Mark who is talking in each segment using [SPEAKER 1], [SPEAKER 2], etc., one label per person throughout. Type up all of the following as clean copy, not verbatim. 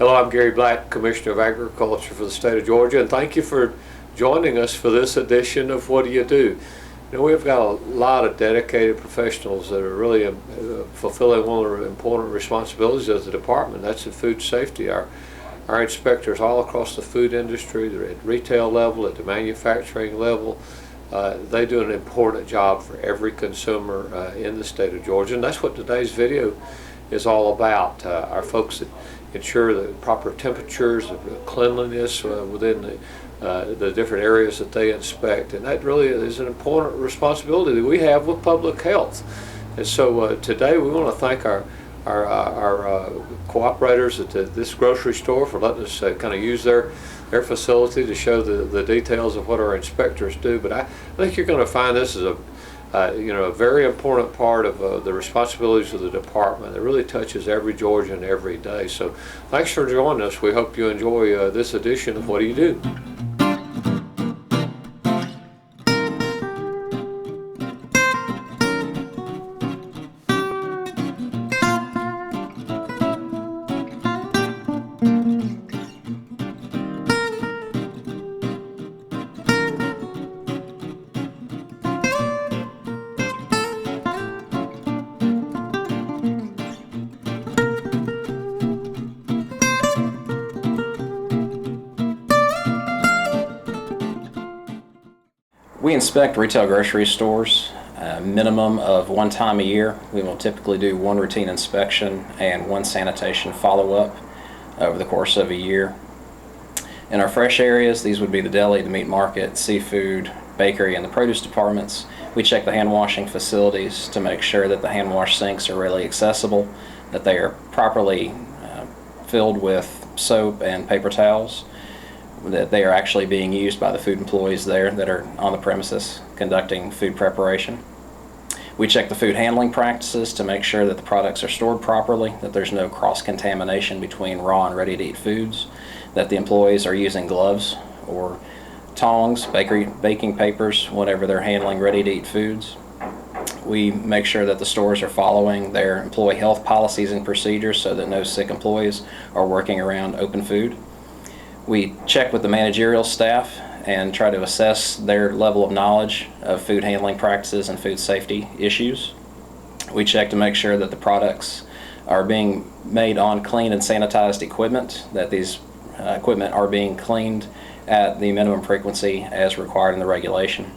[SPEAKER 1] Hello, I'm Gary Black, Commissioner of Agriculture for the state of Georgia, and thank you for joining us for this edition of What Do You Do? You know, we've got a lot of dedicated professionals that are really fulfilling one of the important responsibilities of the department. That's the food safety. Our inspectors all across the food industry, they're at retail level, at the manufacturing level. They do an important job for every consumer in the state of Georgia, and that's what today's video is all about. Our folks that ensure the proper temperatures, the cleanliness within the different areas that they inspect, and that really is an important responsibility that we have with public health. And so today we want to thank our cooperators at this grocery store for letting us kind of use their facility to show the details of what our inspectors do. But I think you're going to find this is a very important part of the responsibilities of the department. It really touches every Georgian every day. So thanks for joining us. We hope you enjoy this edition of What Do You Do?
[SPEAKER 2] We inspect retail grocery stores a minimum of one time a year. We will typically do one routine inspection and one sanitation follow-up over the course of a year. In our fresh areas, these would be the deli, the meat market, seafood, bakery, and the produce departments. We check the hand washing facilities to make sure that the hand wash sinks are really accessible, that they are properly filled with soap and paper towels, that they are actually being used by the food employees there that are on the premises conducting food preparation. We check the food handling practices to make sure that the products are stored properly, that there's no cross-contamination between raw and ready-to-eat foods, that the employees are using gloves or tongs, baking papers, whenever they're handling ready-to-eat foods. We make sure that the stores are following their employee health policies and procedures so that no sick employees are working around open food. We check with the managerial staff and try to assess their level of knowledge of food handling practices and food safety issues. We check to make sure that the products are being made on clean and sanitized equipment, that these equipment are being cleaned at the minimum frequency as required in the regulation.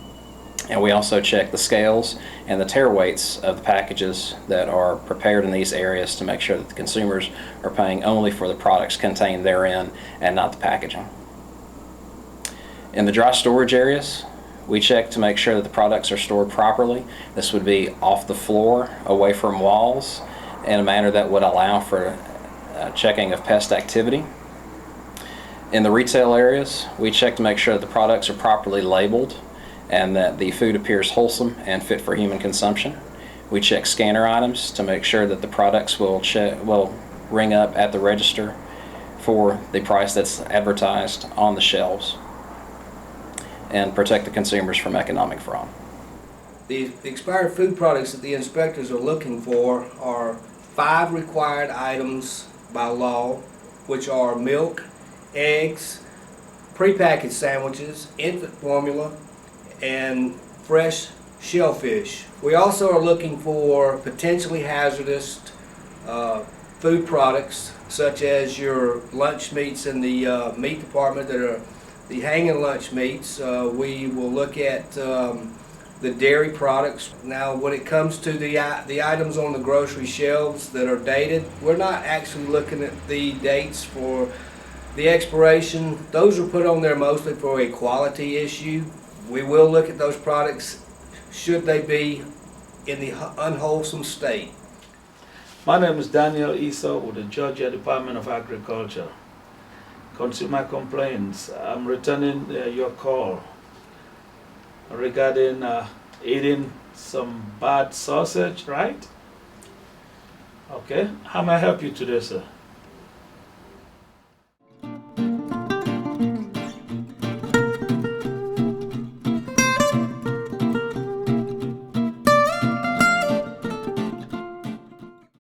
[SPEAKER 2] And we also check the scales and the tare weights of the packages that are prepared in these areas to make sure that the consumers are paying only for the products contained therein and not the packaging. In the dry storage areas, we check to make sure that the products are stored properly. This would be off the floor, away from walls, in a manner that would allow for checking of pest activity. In the retail areas, we check to make sure that the products are properly labeled and that the food appears wholesome and fit for human consumption. We check scanner items to make sure that the products will ring up at the register for the price that's advertised on the shelves and protect the consumers from economic fraud.
[SPEAKER 3] The expired food products that the inspectors are looking for are 5 required items by law, which are milk, eggs, prepackaged sandwiches, infant formula, and fresh shellfish. We also are looking for potentially hazardous food products such as your lunch meats in the meat department that are the hanging lunch meats. We will look at the dairy products. Now when it comes to the items on the grocery shelves that are dated, we're not actually looking at the dates for the expiration. Those are put on there mostly for a quality issue. We will look at those products should they be in the unwholesome state.
[SPEAKER 4] My name is Daniel Esau with the Georgia Department of Agriculture. Consumer complaints. I'm returning your call regarding eating some bad sausage, right? Okay, how may I help you today, sir?